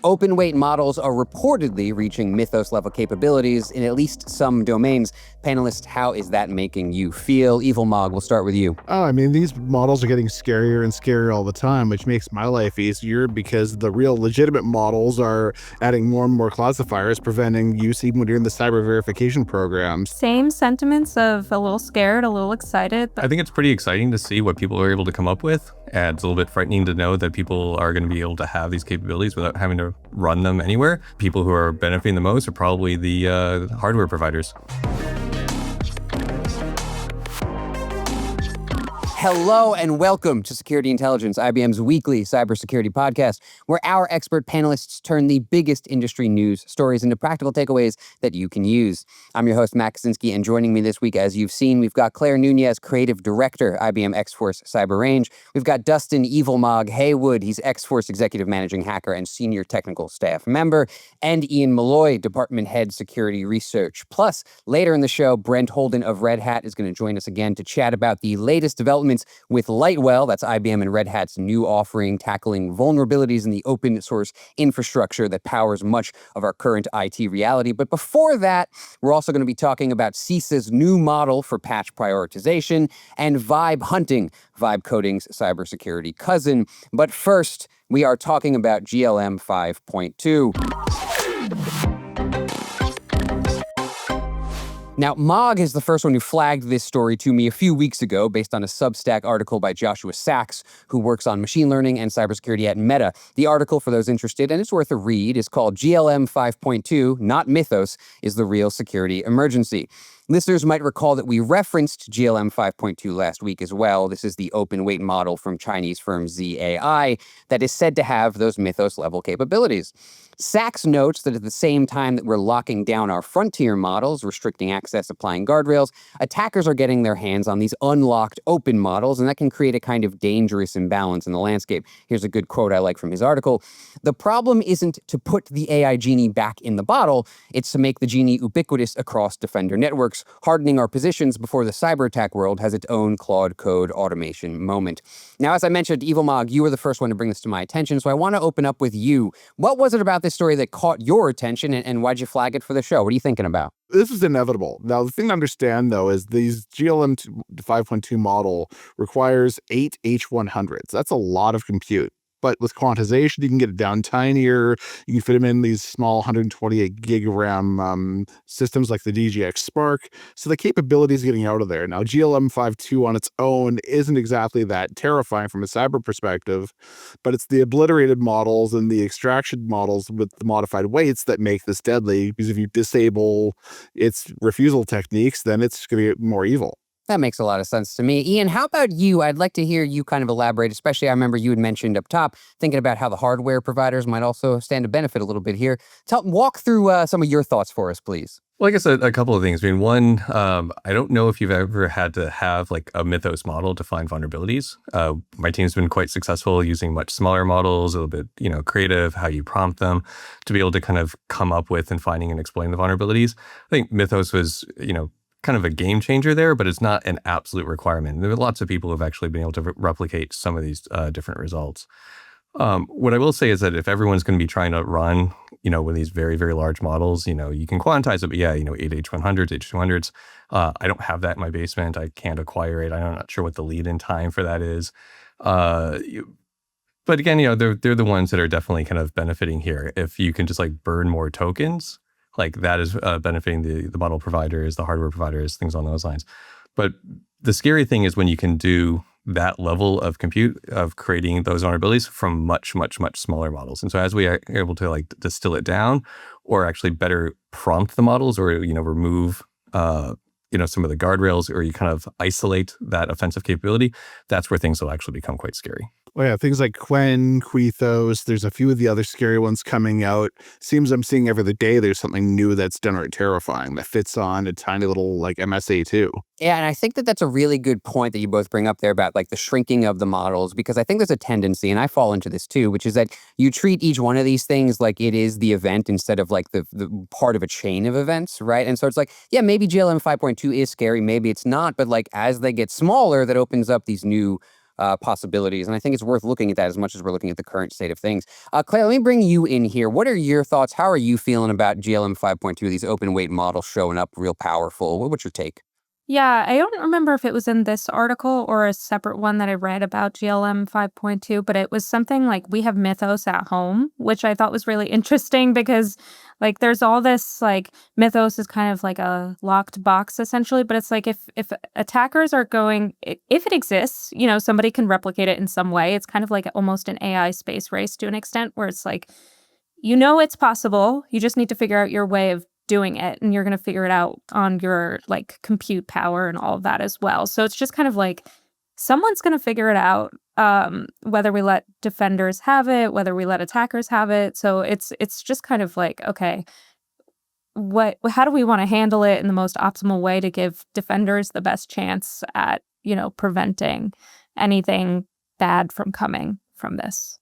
Open weight models are reportedly reaching Mythos-level capabilities in at least some domains. Panelists, how is that making you feel? Evil Mog, we'll start with you. Oh, I mean, these models are getting scarier and scarier all the time, which makes my life easier because the real legitimate models are adding more and more classifiers, preventing use even when you're in the cyber verification programs. Same sentiments of a little scared, a little excited. I think it's pretty exciting to see what people are able to come up with. And it's a little bit frightening to know that people are going to be able to have these capabilities without having to run them anywhere. People who are benefiting the most are probably the hardware providers. Hello and welcome to Security Intelligence, IBM's weekly cybersecurity podcast, where our expert panelists turn the biggest industry news stories into practical takeaways that you can use. I'm your host, Matt Kaczynski, and joining me this week, as you've seen, we've got Claire Nunez, Creative Director, IBM X-Force Cyber Range. We've got Dustin Evil Mog Haywood. He's X-Force Executive Managing Hacker and Senior Technical Staff Member. And Ian Malloy, Department Head Security Research. Plus, later in the show, Brent Holden of Red Hat is going to join us again to chat about the latest developments with Lightwell. That's IBM and Red Hat's new offering tackling vulnerabilities in the open source infrastructure that powers much of our current IT reality. But before that, we're also going to be talking about CISA's new model for patch prioritization and vibe hunting, vibe coding's cybersecurity cousin. But first, we are talking about GLM 5.2. Now, Mog is the first one who flagged this story to me a few weeks ago based on a Substack article by Joshua Sachs, who works on machine learning and cybersecurity at Meta. The article, for those interested, and it's worth a read, is called GLM 5.2, not Mythos, is the real security emergency. Listeners might recall that we referenced GLM 5.2 last week as well. This is the open weight model from Chinese firm Z.ai that is said to have those Mythos-level capabilities. Sachs notes that at the same time that we're locking down our frontier models, restricting access, applying guardrails, attackers are getting their hands on these unlocked open models, and that can create a kind of dangerous imbalance in the landscape. Here's a good quote I like from his article. "The problem isn't to put the AI genie back in the bottle, it's to make the genie ubiquitous across defender networks, hardening our positions before the cyber attack world has its own Claude Code automation moment." Now, as I mentioned, Evil Mog, you were the first one to bring this to my attention, so I want to open up with you. What was it about this story that caught your attention, and why'd you flag it for the show? What are you thinking about? This is inevitable. Now, the thing to understand, though, is these GLM 5.2 model requires 8 H100s. That's a lot of compute. But with quantization, you can get it down tinier. You can fit them in these small 128 gig RAM systems like the DGX Spark. So the capability is getting out of there. Now, GLM 5.2 on its own isn't exactly that terrifying from a cyber perspective, but it's the obliterated models and the extraction models with the modified weights that make this deadly, because if you disable its refusal techniques, then it's going to get more evil. That makes a lot of sense to me. Ian, how about you? I'd like to hear you kind of elaborate, especially I remember you had mentioned up top, thinking about how the hardware providers might also stand to benefit a little bit here. Walk through some of your thoughts for us, please. Well, I guess a couple of things. I mean, one, I don't know if you've ever had to have like a Mythos model to find vulnerabilities. My team's been quite successful using much smaller models, a little bit, creative, how you prompt them to be able to kind of come up with and finding and explain the vulnerabilities. I think Mythos was, kind of a game changer there, but it's not an absolute requirement. There are lots of people who have actually been able to replicate some of these different results. What I will say is that if everyone's going to be trying to run, with these very, very large models, you can quantize it, but 8 H100s, H200s. I don't have that in my basement. I can't acquire it. I'm not sure what the lead-in time for that is. But again, they're the ones that are definitely kind of benefiting here. If you can just like burn more tokens, like that is benefiting the model providers, the hardware providers, things on those lines. But the scary thing is when you can do that level of compute of creating those vulnerabilities from much, much, much smaller models. And so as we are able to like distill it down or actually better prompt the models or, remove, some of the guardrails, or you kind of isolate that offensive capability, that's where things will actually become quite scary. Well, yeah, things like Quen, Mythos, there's a few of the other scary ones coming out. Seems I'm seeing every other day there's something new that's downright terrifying that fits on a tiny little like MSA too. Yeah, and I think that that's a really good point that you both bring up there about like the shrinking of the models, because I think there's a tendency, and I fall into this too, which is that you treat each one of these things like it is the event instead of like the part of a chain of events, right? And so it's like, yeah, maybe GLM 5.2 is scary, maybe it's not, but like as they get smaller, that opens up these new possibilities. And I think it's worth looking at that as much as we're looking at the current state of things. Claire, let me bring you in here. What are your thoughts? How are you feeling about GLM 5.2, these open weight models showing up real powerful? What's your take? Yeah, I don't remember if it was in this article or a separate one that I read about GLM 5.2, but it was something like we have Mythos at home, which I thought was really interesting because like there's all this like Mythos is kind of like a locked box essentially, but it's like if attackers are going if it exists, somebody can replicate it in some way. It's kind of like almost an AI space race to an extent where it's like it's possible. You just need to figure out your way of doing it, and you're going to figure it out on your like compute power and all of that as well. So it's just kind of like someone's going to figure it out, whether we let defenders have it, whether we let attackers have it. So it's just kind of like, okay, how do we want to handle it in the most optimal way to give defenders the best chance at preventing anything bad from coming from this?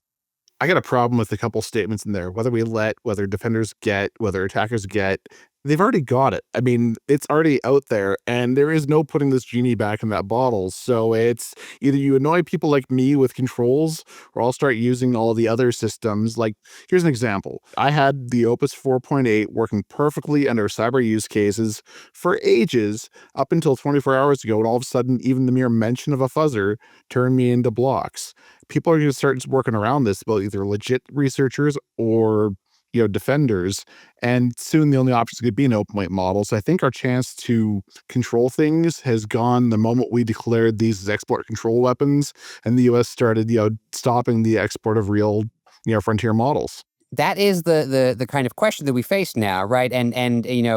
I got a problem with a couple statements in there. Whether we let, whether defenders get, whether attackers get, they've already got it. I mean, it's already out there, and there is no putting this genie back in that bottle. So it's either you annoy people like me with controls, or I'll start using all the other systems. Like, here's an example. I had the Opus 4.8 working perfectly under cyber use cases for ages, up until 24 hours ago, and all of a sudden, even the mere mention of a fuzzer turned me into blocks. People are going to start working around this, about either legit researchers or defenders, and soon the only option is going to be an open weight model. So I think our chance to control things has gone the moment we declared these as export control weapons, and the U.S. started stopping the export of real frontier models. That is the kind of question that we face now, right? And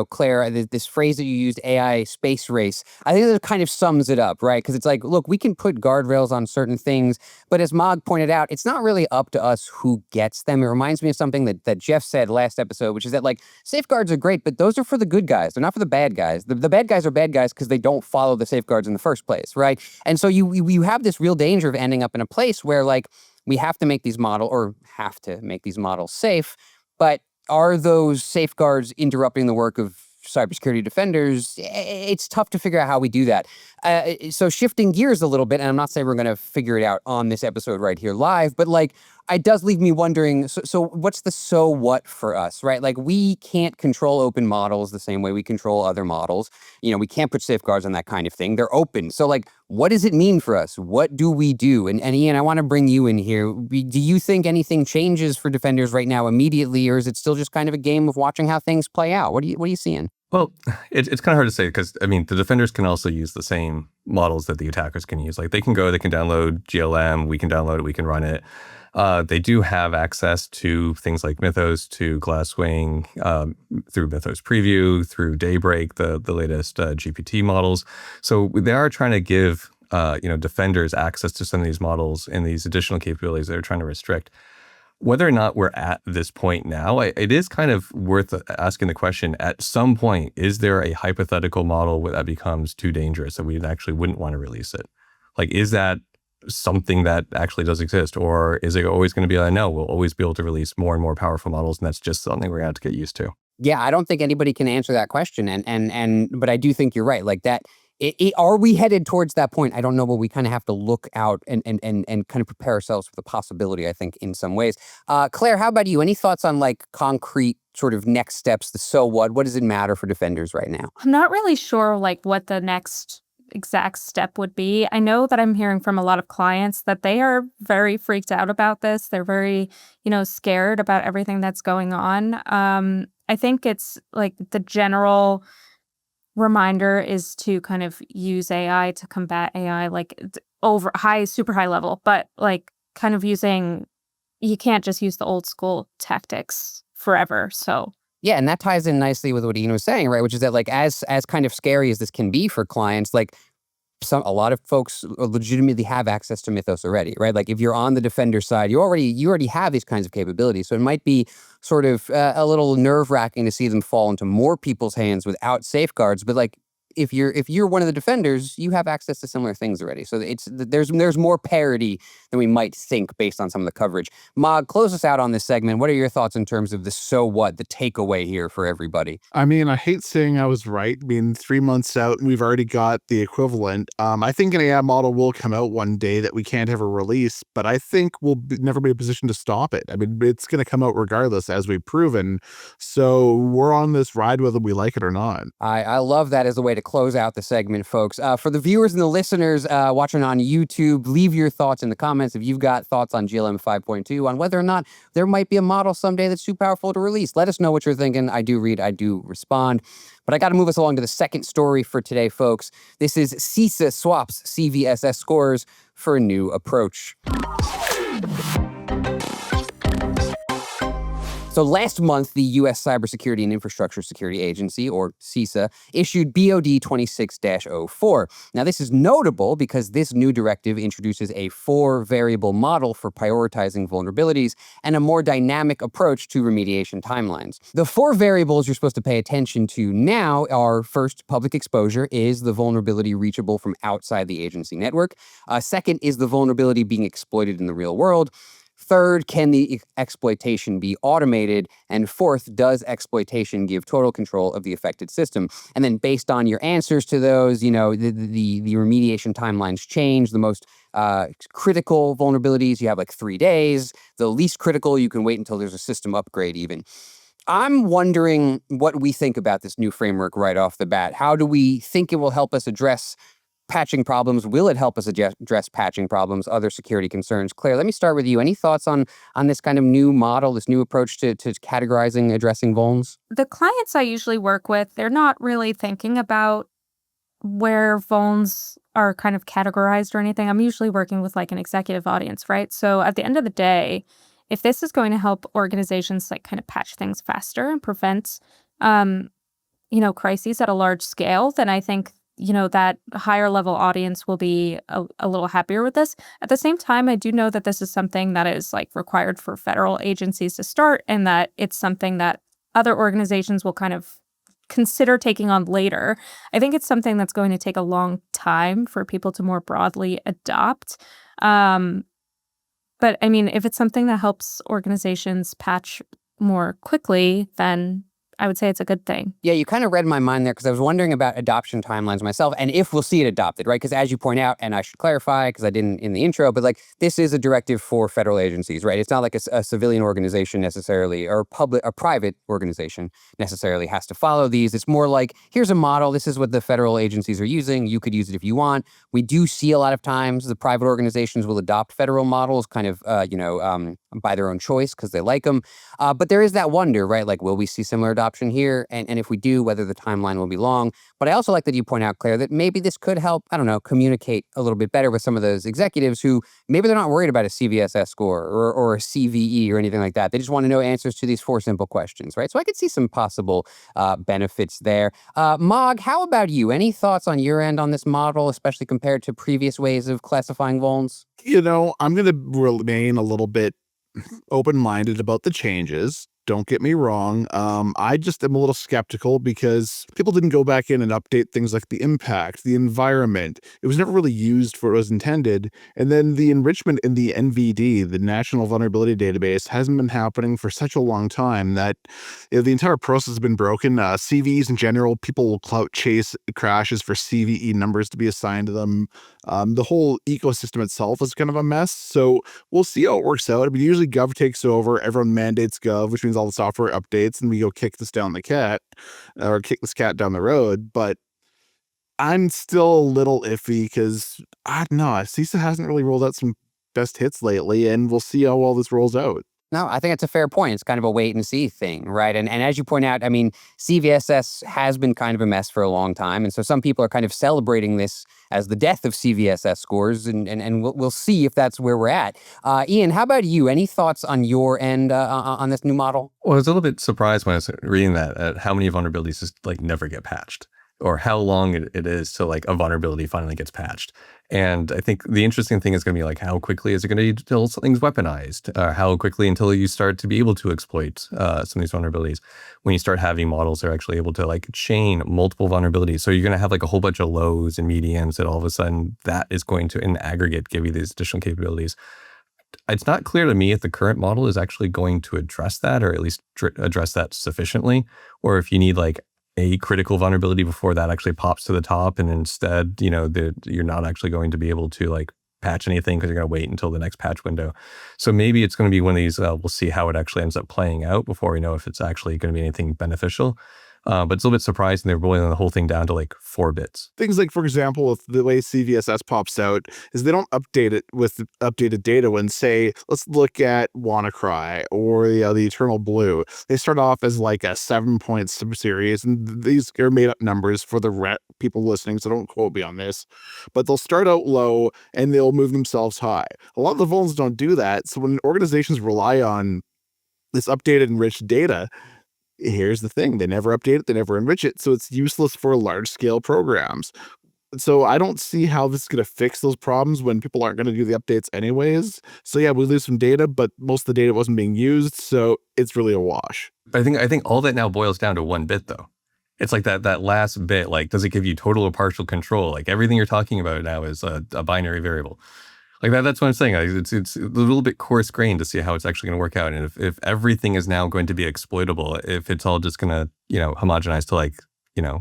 Claire, this phrase that you used, AI space race, I think that kind of sums it up, right? Because it's like, look, we can put guardrails on certain things, but as Mog pointed out, it's not really up to us who gets them. It reminds me of something that Jeff said last episode, which is that like safeguards are great, but those are for the good guys. They're not for the bad guys. The bad guys are bad guys because they don't follow the safeguards in the first place, right? And so you have this real danger of ending up in a place where like, we have to make these models safe, but are those safeguards interrupting the work of cybersecurity defenders? It's tough to figure out how we do that. So shifting gears a little bit, and I'm not saying we're going to figure it out on this episode right here live, but like it does leave me wondering, so what's the so what for us, right? Like we can't control open models the same way we control other models. We can't put safeguards on that kind of thing. They're open. So like, what does it mean for us? What do we do? And Ian, I want to bring you in here. Do you think anything changes for defenders right now immediately, or is it still just kind of a game of watching how things play out? What are you seeing? Well, it's kind of hard to say because, I mean, the defenders can also use the same models that the attackers can use. Like they can download GLM, we can download it, we can run it. They do have access to things like Mythos, to Glasswing, through Mythos Preview, through Daybreak, the latest GPT models. So they are trying to give defenders access to some of these models and these additional capabilities they're trying to restrict. Whether or not we're at this point now, it is kind of worth asking the question, at some point, is there a hypothetical model that becomes too dangerous that we actually wouldn't want to release it? Like, is that something that actually does exist? Or is it always going to be like, no, we'll always be able to release more and more powerful models, and that's just something we're going to have to get used to? Yeah, I don't think anybody can answer that question. But I do think you're right. Like that, are we headed towards that point? I don't know, but we kind of have to look out and kind of prepare ourselves for the possibility, I think, in some ways. Claire, how about you? Any thoughts on like concrete sort of next steps? The so what? What does it matter for defenders right now? I'm not really sure like what the next exact step would be. I know that I'm hearing from a lot of clients that they are very freaked out about this. They're very, scared about everything that's going on. I think it's like the general reminder is to kind of use AI to combat AI, like super high level, but like kind of you can't just use the old school tactics forever. So yeah, and that ties in nicely with what Ian was saying, right? Which is that like as kind of scary as this can be for clients, like a lot of folks legitimately have access to Mythos already, right? Like if you're on the defender side, you already have these kinds of capabilities. So it might be sort of a little nerve-wracking to see them fall into more people's hands without safeguards. But like if you're one of the defenders, you have access to similar things already. So there's more parity than we might think based on some of the coverage. Mog, close us out on this segment. What are your thoughts in terms of the so what, the takeaway here for everybody? I mean, I hate saying I was right. I mean, 3 months out, and we've already got the equivalent. I think an AI model will come out one day that we can't ever release, but I think we'll never be in a position to stop it. I mean, it's going to come out regardless, as we've proven. So we're on this ride whether we like it or not. I love that as a way to close out the segment, folks. For the viewers and the listeners watching on YouTube, leave your thoughts in the comments if you've got thoughts on GLM 5.2, on whether or not there might be a model someday that's too powerful to release. Let us know what you're thinking. I do read, I do respond. But I got to move us along to the second story for today, folks. This is CISA swaps CVSS scores for a new approach. So last month, the U.S. Cybersecurity and Infrastructure Security Agency, or CISA, issued BOD 26-04. Now, this is notable because this new directive introduces a 4-variable model for prioritizing vulnerabilities and a more dynamic approach to remediation timelines. The 4 variables you're supposed to pay attention to now are, first, public exposure. Is the vulnerability reachable from outside the agency network? Second, is the vulnerability being exploited in the real world? Third, can the exploitation be automated? And fourth, does exploitation give total control of the affected system? And then based on your answers to those, the remediation timelines change. The most critical vulnerabilities, you have like 3 days. The least critical, you can wait until there's a system upgrade even. I'm wondering what we think about this new framework right off the bat. How do we think it will help us address patching problems? Will it help us address patching problems, other security concerns? Claire, let me start with you. Any thoughts on this kind of new model, this new approach to categorizing, addressing vulns? The clients I usually work with, they're not really thinking about where vulns are kind of categorized or anything. I'm usually working with like an executive audience, right? So at the end of the day, if this is going to help organizations like kind of patch things faster and prevent, crises at a large scale, then I think that higher level audience will be a little happier with this. At the same time, I do know that this is something that is like required for federal agencies to start, and that it's something that other organizations will kind of consider taking on later. I think it's something that's going to take a long time for people to more broadly adopt. But I mean, if it's something that helps organizations patch more quickly, then I would say it's a good thing. Yeah, you kind of read my mind there because I was wondering about adoption timelines myself and if we'll see it adopted, right? Because as you point out, and I should clarify because I didn't in the intro, but like this is a directive for federal agencies, right? It's not like a civilian organization necessarily or a private organization necessarily has to follow these. It's more like, here's a model. This is what the federal agencies are using. You could use it if you want. We do see a lot of times the private organizations will adopt federal models kind of, by their own choice because they like them. But there is that wonder, right? Like, will we see similar adoption here? And if we do, whether the timeline will be long. But I also like that you point out, Claire, that maybe this could help, communicate a little bit better with some of those executives who maybe they're not worried about a CVSS score or a CVE or anything like that. They just want to know answers to these 4 simple questions, right? So I could see some possible benefits there. Mog, how about you? Any thoughts on your end on this model, especially compared to previous ways of classifying vulns? I'm going to remain a little bit open-minded about the changes. Don't get me wrong. I just am a little skeptical because people didn't go back in and update things like the impact, the environment. It was never really used for what it was intended. And then the enrichment in the NVD, the National Vulnerability Database, hasn't been happening for such a long time that the entire process has been broken. CVEs in general, people will clout chase crashes for CVE numbers to be assigned to them. The whole ecosystem itself is kind of a mess. So we'll see how it works out. I mean, usually Gov takes over, everyone mandates Gov, which means all the software updates, and we go kick this cat down the road. But I'm still a little iffy because I don't know, CISA hasn't really rolled out some best hits lately, and we'll see how all this rolls out. No, I think that's a fair point. It's kind of a wait and see thing, right? And as you point out, I mean, CVSS has been kind of a mess for a long time. And so some people are kind of celebrating this as the death of CVSS scores. And we'll see if that's where we're at. Ian, how about you? Any thoughts on your end on this new model? Well, I was a little bit surprised when I was reading that at how many vulnerabilities just like never get patched. or how long it is till like a vulnerability finally gets patched. And I think the interesting thing is going to be like, how quickly is it going to be until something's weaponized? How quickly until you start to be able to exploit some of these vulnerabilities? When you start having models that are actually able to like chain multiple vulnerabilities. So you're going to have like a whole bunch of lows and mediums that all of a sudden that is going to, in aggregate, give you these additional capabilities. It's not clear to me if the current model is actually going to address that, or at least address that sufficiently, or if you need like a critical vulnerability before that actually pops to the top, and instead, you're not actually going to be able to like patch anything because you're going to wait until the next patch window. So maybe it's going to be one of these, we'll see how it actually ends up playing out before we know if it's actually going to be anything beneficial. But it's a little bit surprising they're boiling the whole thing down to like 4 bits. Things like, for example, if the way CVSS pops out is they don't update it with updated data when, say, let's look at WannaCry or the Eternal Blue. They start off as like a 7-point series, and these are made up numbers for the people listening, so don't quote me on this. But they'll start out low and they'll move themselves high. A lot of the vulns don't do that, so when organizations rely on this updated, enriched data, here's the thing, they never update it, they never enrich it, so it's useless for large-scale programs. So I don't see how this is going to fix those problems when people aren't going to do the updates anyways. So yeah, we lose some data, but most of the data wasn't being used, so it's really a wash. I think all that now boils down to 1 bit, though. It's like that last bit, like, does it give you total or partial control? Like, everything you're talking about now is a binary variable. Like that's what I'm saying. It's a little bit coarse-grained to see how it's actually going to work out. And if everything is now going to be exploitable, if it's all just going to, homogenize to like,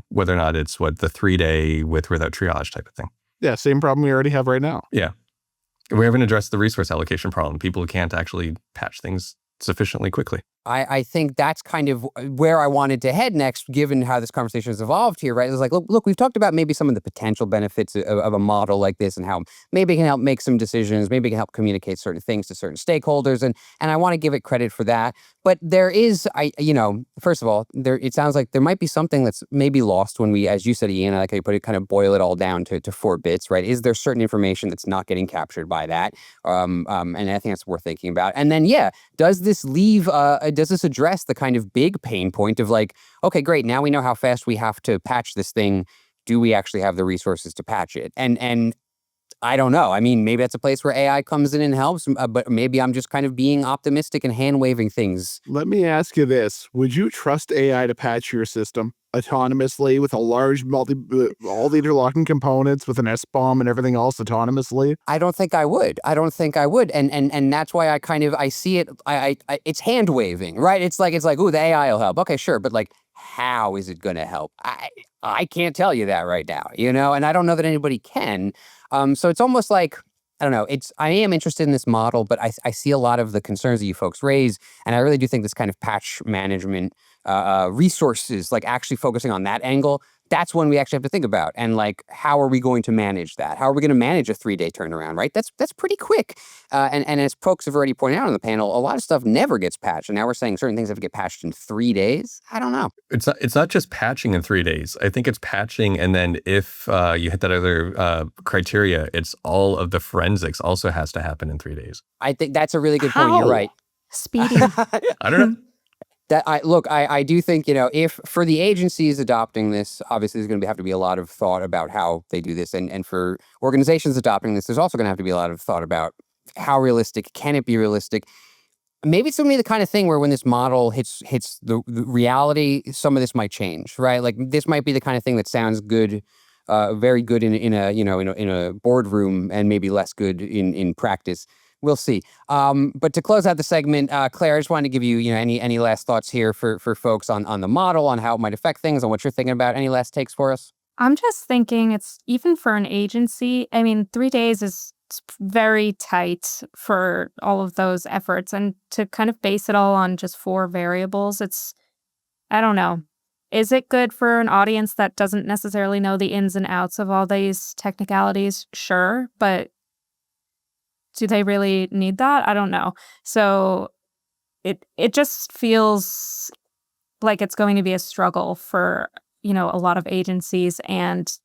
whether or not it's the 3-day with or without triage type of thing. Yeah, same problem we already have right now. Yeah. We haven't addressed the resource allocation problem. People can't actually patch things sufficiently quickly. I think that's kind of where I wanted to head next, given how this conversation has evolved here, right? It's like, look, we've talked about maybe some of the potential benefits of a model like this and how maybe it can help make some decisions, maybe it can help communicate certain things to certain stakeholders, and I want to give it credit for that. But there is, first of all, it sounds like there might be something that's maybe lost when we, as you said, Ian, I like how you put it, kind of boil it all down to 4 bits, right? Is there certain information that's not getting captured by that? And I think that's worth thinking about. And then, does this address the kind of big pain point of like, okay, great, now we know how fast we have to patch this thing. Do we actually have the resources to patch it? And I don't know. I mean, maybe that's a place where AI comes in and helps, but maybe I'm just kind of being optimistic and hand-waving things. Let me ask you this. Would you trust AI to patch your system autonomously with a large all the interlocking components with an SBOM and everything else autonomously? I don't think I would. And that's why I see it. It's hand waving, right? It's like, ooh, the AI will help. Okay, sure. But like, how is it going to help? I can't tell you that right now, and I don't know that anybody can. So it's almost like, I don't know, I am interested in this model, but I see a lot of the concerns that you folks raise. And I really do think this kind of patch management resources, like actually focusing on that angle, that's one we actually have to think about. And like, how are we going to manage that? How are we going to manage a 3-day turnaround, right? That's pretty quick. And as folks have already pointed out on the panel, a lot of stuff never gets patched. And now we're saying certain things have to get patched in 3 days. I don't know. It's not just patching in 3 days. I think it's patching, and then if you hit that other criteria, it's all of the forensics also has to happen in 3 days. I think that's a really good point. You're right. Speedy. I don't know. I do think, if for the agencies adopting this, obviously there's going to have to be a lot of thought about how they do this. And for organizations adopting this, there's also going to have to be a lot of thought about how realistic, can it be realistic? Maybe it's going to be the kind of thing where when this model hits the reality, some of this might change, right? Like this might be the kind of thing that sounds good, very good in a boardroom, and maybe less good in practice. We'll see. But to close out the segment, Claire, I just wanted to give you, any last thoughts here for folks on the model, on how it might affect things, on what you're thinking about. Any last takes for us? I'm just thinking it's even for an agency. I mean, 3 days is very tight for all of those efforts. And to kind of base it all on just 4 variables, I don't know. Is it good for an audience that doesn't necessarily know the ins and outs of all these technicalities? Sure. But do they really need that? I don't know. So it just feels like it's going to be a struggle for, a lot of agencies and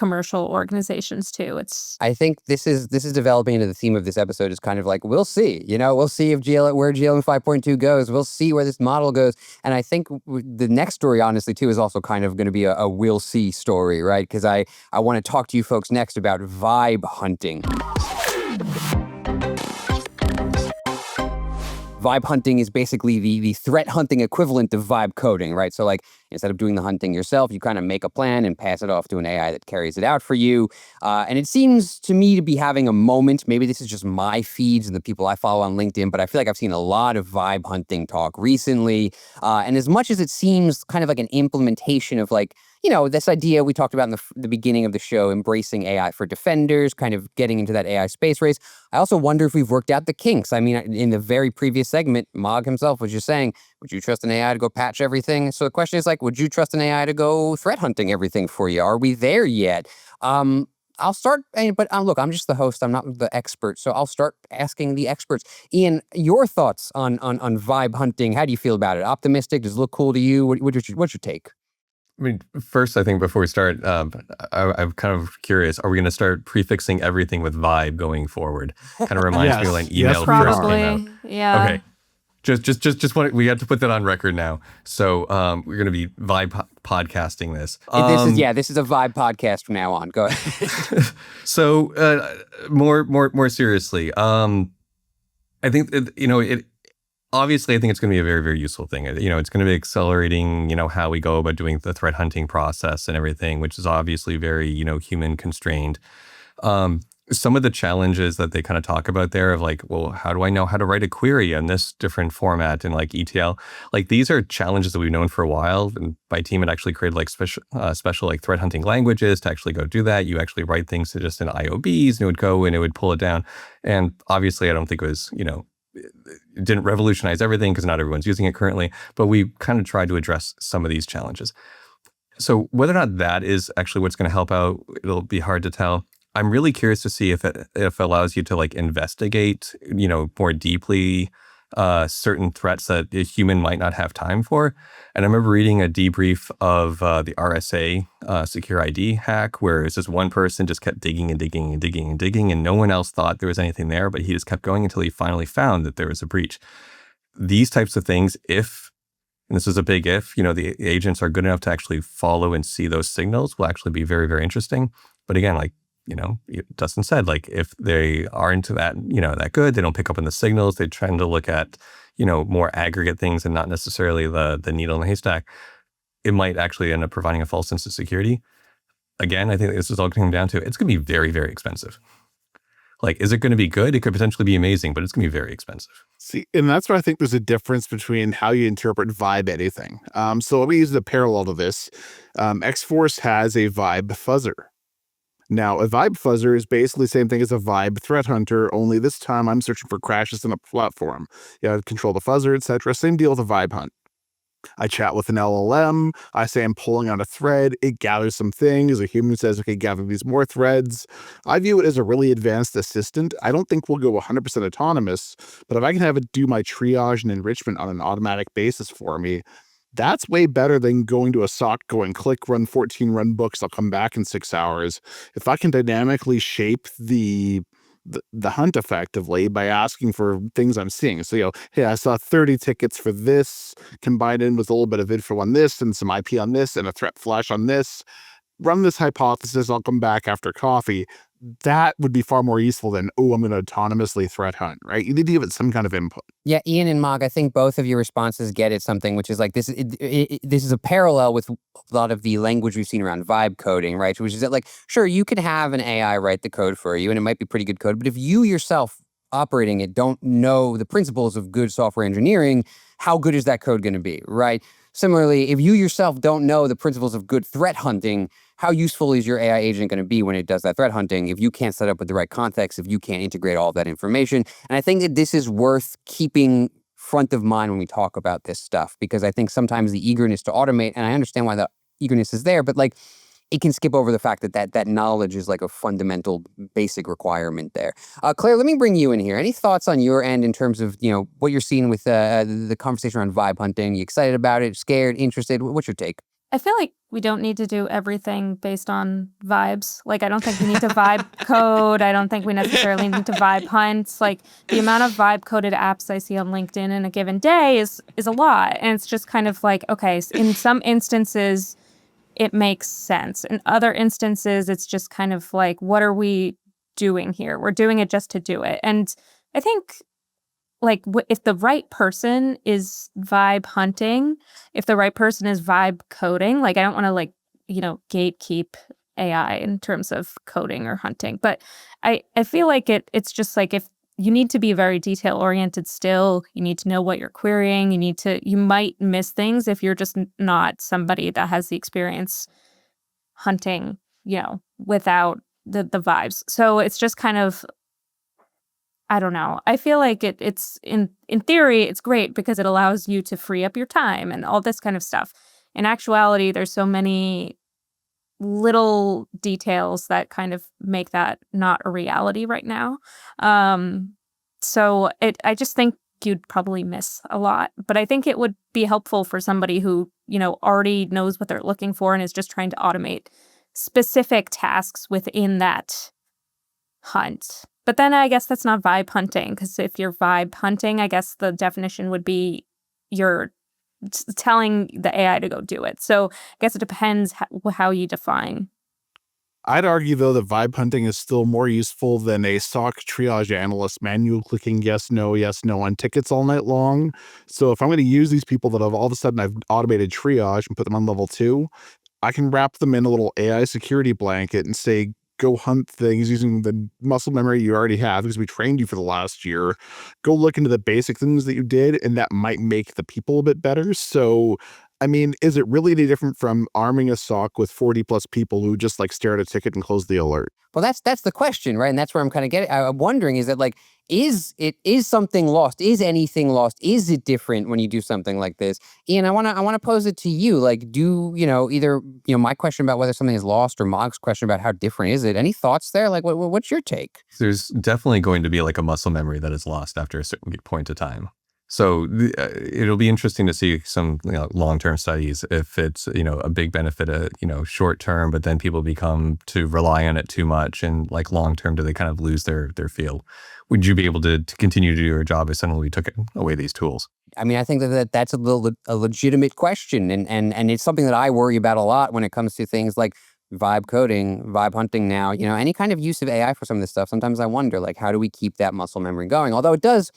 commercial organizations too. I think this is developing into the theme of this episode, is kind of like, we'll see, we'll see if where GLM 5.2 goes. We'll see where this model goes. And I think the next story, honestly, too, is also kind of going to be a we'll see story, right? Because I want to talk to you folks next about vibe hunting. Vibe hunting is basically the threat hunting equivalent of vibe coding, right? So like, instead of doing the hunting yourself, you kind of make a plan and pass it off to an AI that carries it out for you. And it seems to me to be having a moment. Maybe this is just my feeds and the people I follow on LinkedIn, but I feel like I've seen a lot of vibe hunting talk recently. And as much as it seems kind of like an implementation of like, this idea we talked about in the beginning of the show, embracing AI for defenders, kind of getting into that AI space race. I also wonder if we've worked out the kinks. I mean, in the very previous segment, Mog himself was just saying, would you trust an AI to go patch everything? So the question is like, would you trust an AI to go threat hunting everything for you? Are we there yet? I'll start, but look, I'm just the host. I'm not the expert. So I'll start asking the experts. Ian, your thoughts on vibe hunting. How do you feel about it? Optimistic? Does it look cool to you? What's your take? I mean, first, I think before we start, I'm kind of curious, are we going to start prefixing everything with vibe going forward? Kind of reminds me of an email first came out. Yeah. Okay. Just we have to put that on record now. So we're going to be vibe podcasting this. This is a vibe podcast from now on. Go ahead. So more seriously, I think obviously, I think it's going to be a very, very useful thing. It's going to be accelerating, how we go about doing the threat hunting process and everything, which is obviously very, human constrained. Some of the challenges that they kind of talk about there of like, well, how do I know how to write a query in this different format and like ETL? Like these are challenges that we've known for a while. And my team had actually created like special like threat hunting languages to actually go do that. You actually write things to just in IOBs and it would go and it would pull it down. And obviously, I don't think it was, it didn't revolutionize everything because not everyone's using it currently, but we kind of tried to address some of these challenges. So whether or not that is actually what's going to help out, it'll be hard to tell. I'm really curious to see if it allows you to like investigate, more deeply certain threats that a human might not have time for. And I remember reading a debrief of the RSA secure ID hack, where it's just one person just kept digging and digging and digging and digging, and no one else thought there was anything there, but he just kept going until he finally found that there was a breach. These types of things, and this is a big if, the agents are good enough to actually follow and see those signals, will actually be very, very interesting. But again, like, Dustin said, like if they aren't that good, they don't pick up on the signals, they tend to look at, more aggregate things and not necessarily the needle in the haystack, it might actually end up providing a false sense of security. Again, I think this is all coming down to, it's going to be very, very expensive. Like, is it going to be good? It could potentially be amazing, but it's going to be very expensive. See, and that's where I think there's a difference between how you interpret vibe anything. So let me use a parallel to this. X-Force has a vibe fuzzer. Now, a vibe fuzzer is basically the same thing as a vibe threat hunter, only this time I'm searching for crashes in a platform. Control the fuzzer, etc. Same deal with a vibe hunt. I chat with an LLM. I say I'm pulling on a thread. It gathers some things. A human says, okay, gather these more threads. I view it as a really advanced assistant. I don't think we'll go 100% autonomous, but if I can have it do my triage and enrichment on an automatic basis for me, that's way better than going to a SOC, going click, run 14 run books. I'll come back in 6 hours. If I can dynamically shape the hunt effectively by asking for things I'm seeing. So, hey, I saw 30 tickets for this, combined in with a little bit of info on this and some IP on this and a threat flash on this. Run this hypothesis. I'll come back after coffee. That would be far more useful than, I'm going to autonomously threat hunt, right? You need to give it some kind of input. Yeah, Ian and Mog, I think both of your responses get at something, which is like this is a parallel with a lot of the language we've seen around vibe coding, right? Which is that, like, sure, you could have an AI write the code for you, and it might be pretty good code, but if you yourself operating it don't know the principles of good software engineering, how good is that code going to be, right? Similarly, if you yourself don't know the principles of good threat hunting, how useful is your AI agent going to be when it does that threat hunting if you can't set up with the right context, if you can't integrate all of that information? And I think that this is worth keeping front of mind when we talk about this stuff, because I think sometimes the eagerness to automate, and I understand why the eagerness is there, but like it can skip over the fact that knowledge is like a fundamental basic requirement there. Claire, let me bring you in here. Any thoughts on your end in terms of, what you're seeing with the conversation around vibe hunting? You excited about it, scared, interested? What's your take? I feel like we don't need to do everything based on vibes. Like, I don't think we need to vibe code. I don't think we necessarily need to vibe hunt. Like, the amount of vibe coded apps I see on LinkedIn in a given day is a lot. And it's just kind of like, okay, in some instances, it makes sense. In other instances, it's just kind of like, what are we doing here? We're doing it just to do it. And I think like if the right person is vibe hunting, if the right person is vibe coding, like I don't want to like, gatekeep AI in terms of coding or hunting, but I feel like it's just like if you need to be very detail oriented still, you need to know what you're querying, you might miss things if you're just not somebody that has the experience hunting, without the vibes. So it's just kind of I don't know. I feel like it's in theory, it's great because it allows you to free up your time and all this kind of stuff. In actuality, there's so many little details that kind of make that not a reality right now. So I just think you'd probably miss a lot. But I think it would be helpful for somebody who, already knows what they're looking for and is just trying to automate specific tasks within that hunt. But then I guess that's not vibe hunting, because if you're vibe hunting, I guess the definition would be you're telling the AI to go do it. So I guess it depends how you define. I'd argue, though, that vibe hunting is still more useful than a SOC triage analyst manual clicking yes, no on tickets all night long. So if I'm going to use these people that all of a sudden I've automated triage and put them on level 2, I can wrap them in a little AI security blanket and say, go hunt things using the muscle memory you already have because we trained you for the last year. Go look into the basic things that you did, and that might make the people a bit better. So, I mean, is it really any different from arming a SOC with 40 plus people who just like stare at a ticket and close the alert? Well, that's the question, right? And that's where I'm kind of I'm wondering, is that like, is something lost? Is anything lost? Is it different when you do something like this? Ian, I wanna pose it to you. Like, do either my question about whether something is lost or Mog's question about how different is it? Any thoughts there? Like, what's your take? There's definitely going to be like a muscle memory that is lost after a certain point of time. So it'll be interesting to see some long-term studies if it's a big benefit short term, but then people become to rely on it too much, and like long term, do they kind of lose their feel? Would you be able to continue to do your job if suddenly we took away these tools? I mean, I think that's a legitimate question, and it's something that I worry about a lot when it comes to things like vibe coding, vibe hunting now, any kind of use of AI for some of this stuff. Sometimes I wonder, like, how do we keep that muscle memory going? Although it does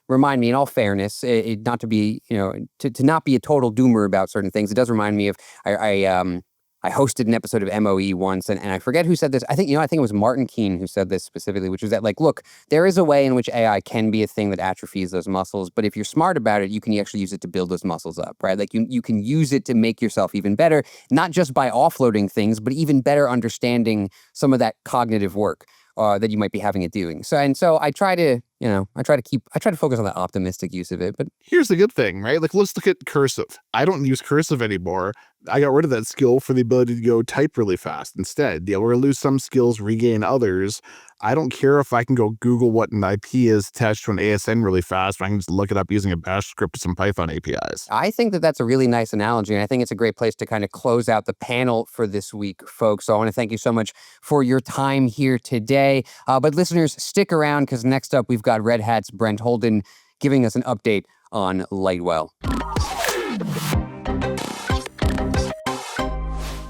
remind me, in all fairness, not to be, to not be a total doomer about certain things. It does remind me of, I hosted an episode of MOE once, and I forget who said this. I think it was Martin Keene who said this specifically, which was that, like, look, there is a way in which AI can be a thing that atrophies those muscles, but if you're smart about it, you can actually use it to build those muscles up, right? Like, you can use it to make yourself even better, not just by offloading things, but even better understanding some of that cognitive work that you might be having it doing. So I try to focus on the optimistic use of it. But here's the good thing, right? Like, let's look at cursive. I don't use cursive anymore. I got rid of that skill for the ability to go type really fast instead. We're going to lose some skills, regain others. I don't care if I can go Google what an IP is attached to an ASN really fast, or I can just look it up using a bash script with some Python APIs. I think that's a really nice analogy, and I think it's a great place to kind of close out the panel for this week, folks. So I want to thank you so much for your time here today. But listeners, stick around, because next up we've got Red Hat's Brent Holden giving us an update on Lightwell.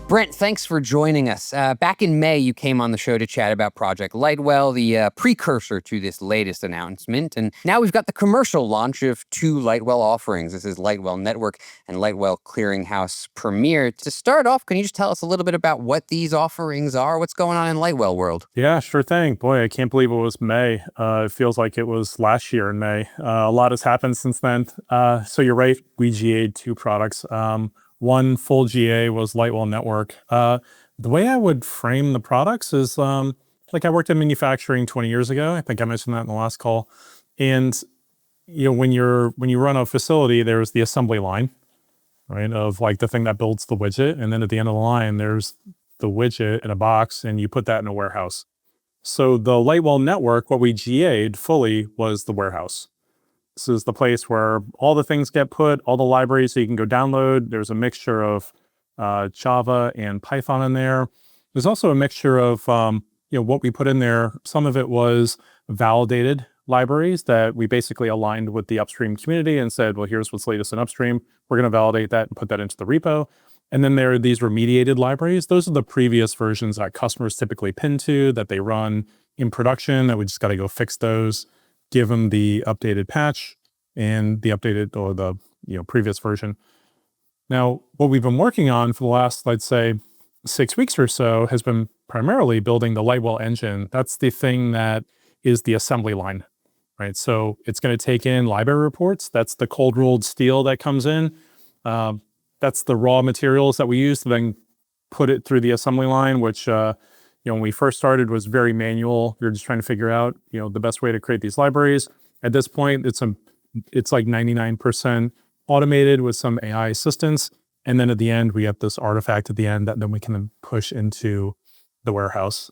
Brent, thanks for joining us. Back in May, you came on the show to chat about Project Lightwell, the precursor to this latest announcement. And now we've got the commercial launch of 2 Lightwell offerings. This is Lightwell Network and Lightwell Clearinghouse Premier. To start off, can you just tell us a little bit about what these offerings are? What's going on in Lightwell world? Yeah, sure thing. Boy, I can't believe it was May. It feels like it was last year in May. A lot has happened since then. So you're right, we GA'd 2 products. One full GA was Lightwell Network. The way I would frame the products is like I worked in manufacturing 20 years ago. I think I mentioned that in the last call. And when you run a facility, there's the assembly line, right, of like the thing that builds the widget. And then at the end of the line, there's the widget in a box, and you put that in a warehouse. So the Lightwell Network, what we GA'd fully was the warehouse. This is the place where all the things get put, all the libraries that you can go download. There's a mixture of Java and Python in there. There's also a mixture of what we put in there. Some of it was validated libraries that we basically aligned with the upstream community and said, well, here's what's latest in upstream. We're going to validate that and put that into the repo. And then there are these remediated libraries. Those are the previous versions that customers typically pin to, that they run in production, that we just got to go fix those, give them the updated patch and the updated or the previous version. Now, what we've been working on for the last, I'd say, 6 weeks or so has been primarily building the Lightwell engine. That's the thing that is the assembly line, right? So it's going to take in library reports. That's the cold rolled steel that comes in. That's the raw materials that we use to then put it through the assembly line, which when we first started was very manual. We were just trying to figure out the best way to create these libraries. At this point, it's like 99% automated with some AI assistance. And then at the end, we have this artifact at the end that then we can then push into the warehouse.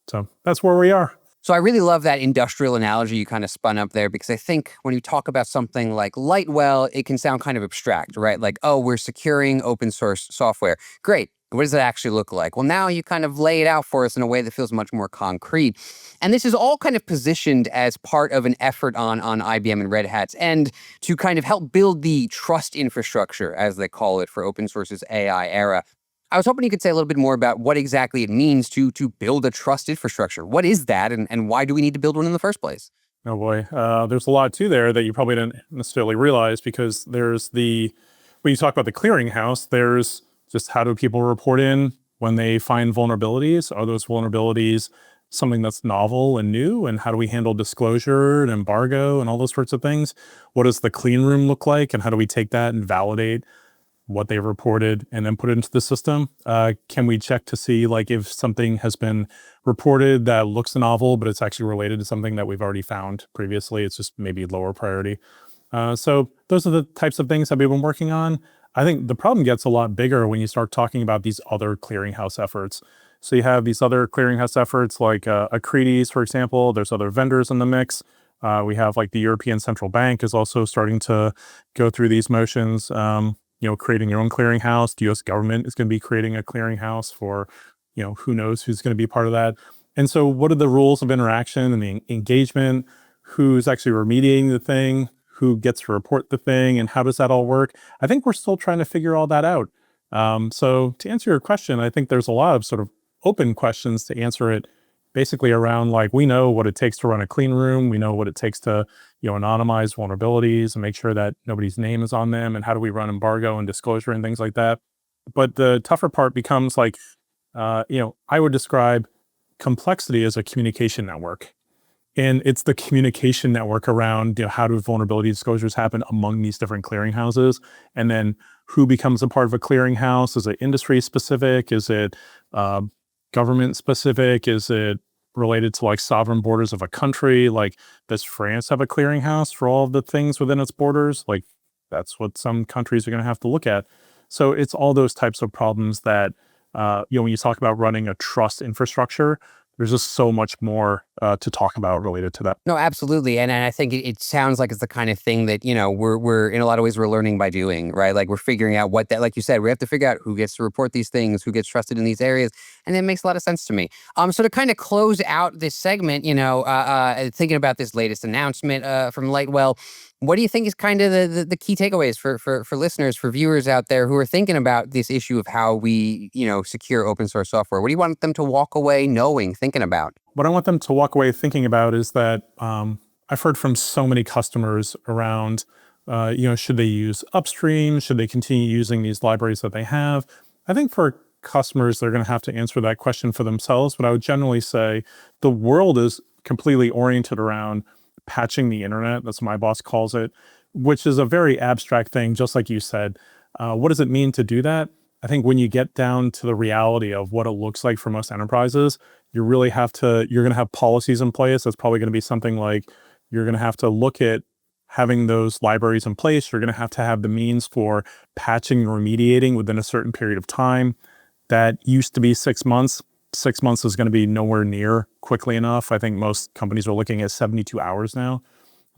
So that's where we are. So I really love that industrial analogy you kind of spun up there, because I think when you talk about something like Lightwell, it can sound kind of abstract, right? Like, oh, we're securing open source software. Great. What does it actually look like? Well, now you kind of lay it out for us in a way that feels much more concrete. And this is all kind of positioned as part of an effort on IBM and Red Hat's end to kind of help build the trust infrastructure, as they call it, for open source's AI era. I was hoping you could say a little bit more about what exactly it means to build a trust infrastructure. What is that, and why do we need to build one in the first place? Oh boy, there's a lot to there that you probably didn't necessarily realize, because there's when you talk about the clearinghouse, there's just how do people report in when they find vulnerabilities? Are those vulnerabilities something that's novel and new? And how do we handle disclosure and embargo and all those sorts of things? What does the clean room look like? And how do we take that and validate what they've reported and then put it into the system? Can we check to see if something has been reported that looks novel, but it's actually related to something that we've already found previously? It's just maybe lower priority. So those are the types of things that we've been working on. I think the problem gets a lot bigger when you start talking about these other clearinghouse efforts. So you have these other clearinghouse efforts like Acretes, for example. There's other vendors in the mix. We have the European Central Bank is also starting to go through these motions, creating their own clearinghouse. The US government is going to be creating a clearinghouse for, who knows who's going to be part of that. And so what are the rules of interaction and the engagement? Who's actually remediating the thing? Who gets to report the thing, and how does that all work? I think we're still trying to figure all that out. So to answer your question, I think there's a lot of sort of open questions to answer it, basically around we know what it takes to run a clean room. We know what it takes to anonymize vulnerabilities and make sure that nobody's name is on them, and how do we run embargo and disclosure and things like that. But the tougher part becomes I would describe complexity as a communication network. And it's the communication network around how do vulnerability disclosures happen among these different clearinghouses, and then who becomes a part of a clearinghouse. Is it industry specific? Is it government specific? Is it related to sovereign borders of a country? Does France have a clearinghouse for all of the things within its borders? That's what some countries are going to have to look at. So it's all those types of problems that when you talk about running a trust infrastructure, there's just so much more to talk about related to that. No, absolutely. And I think it sounds like it's the kind of thing that, we're in a lot of ways, we're learning by doing, right? We're figuring out what that, like you said, we have to figure out who gets to report these things, who gets trusted in these areas. And that makes a lot of sense to me. So to kind of close out this segment, thinking about this latest announcement from Lightwell, what do you think is kind of the key takeaways for listeners, for viewers out there who are thinking about this issue of how we, secure open source software? What do you want them to walk away knowing, thinking about? What I want them to walk away thinking about is that I've heard from so many customers around, should they use upstream? Should they continue using these libraries that they have? I think for customers, they're going to have to answer that question for themselves. But I would generally say the world is completely oriented around patching the internet. That's what my boss calls it, which is a very abstract thing, just like you said. What does it mean to do that? I think when you get down to the reality of what it looks like for most enterprises, you're going to have policies in place. That's probably going to be something like you're going to have to look at having those libraries in place. You're going to have the means for patching and remediating within a certain period of time. That used to be 6 months. 6 months is going to be nowhere near quickly enough. I think most companies are looking at 72 hours now.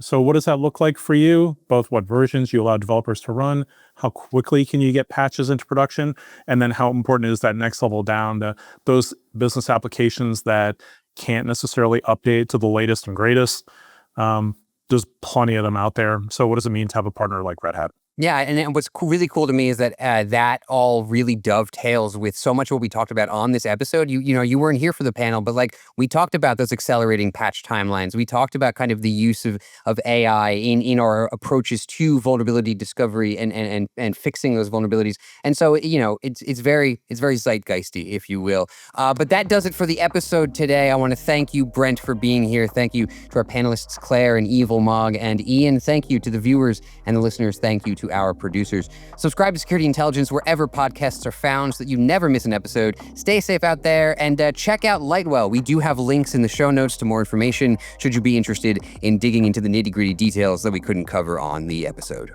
So what does that look like for you? Both what versions you allow developers to run, how quickly can you get patches into production, and then how important is that next level down, those business applications that can't necessarily update to the latest and greatest. There's plenty of them out there. So what does it mean to have a partner like Red Hat? Yeah, and what's really cool to me is that that all really dovetails with so much of what we talked about on this episode. You weren't here for the panel, but like we talked about those accelerating patch timelines. We talked about kind of the use of AI in our approaches to vulnerability discovery and fixing those vulnerabilities. And so it's very zeitgeisty, if you will. But that does it for the episode today. I want to thank you, Brent, for being here. Thank you to our panelists, Claire and Evil Mog and Ian. Thank you to the viewers and the listeners. Thank you to our producers. Subscribe to Security Intelligence wherever podcasts are found so that you never miss an episode. Stay safe out there and check out Lightwell. We do have links in the show notes to more information should you be interested in digging into the nitty-gritty details that we couldn't cover on the episode.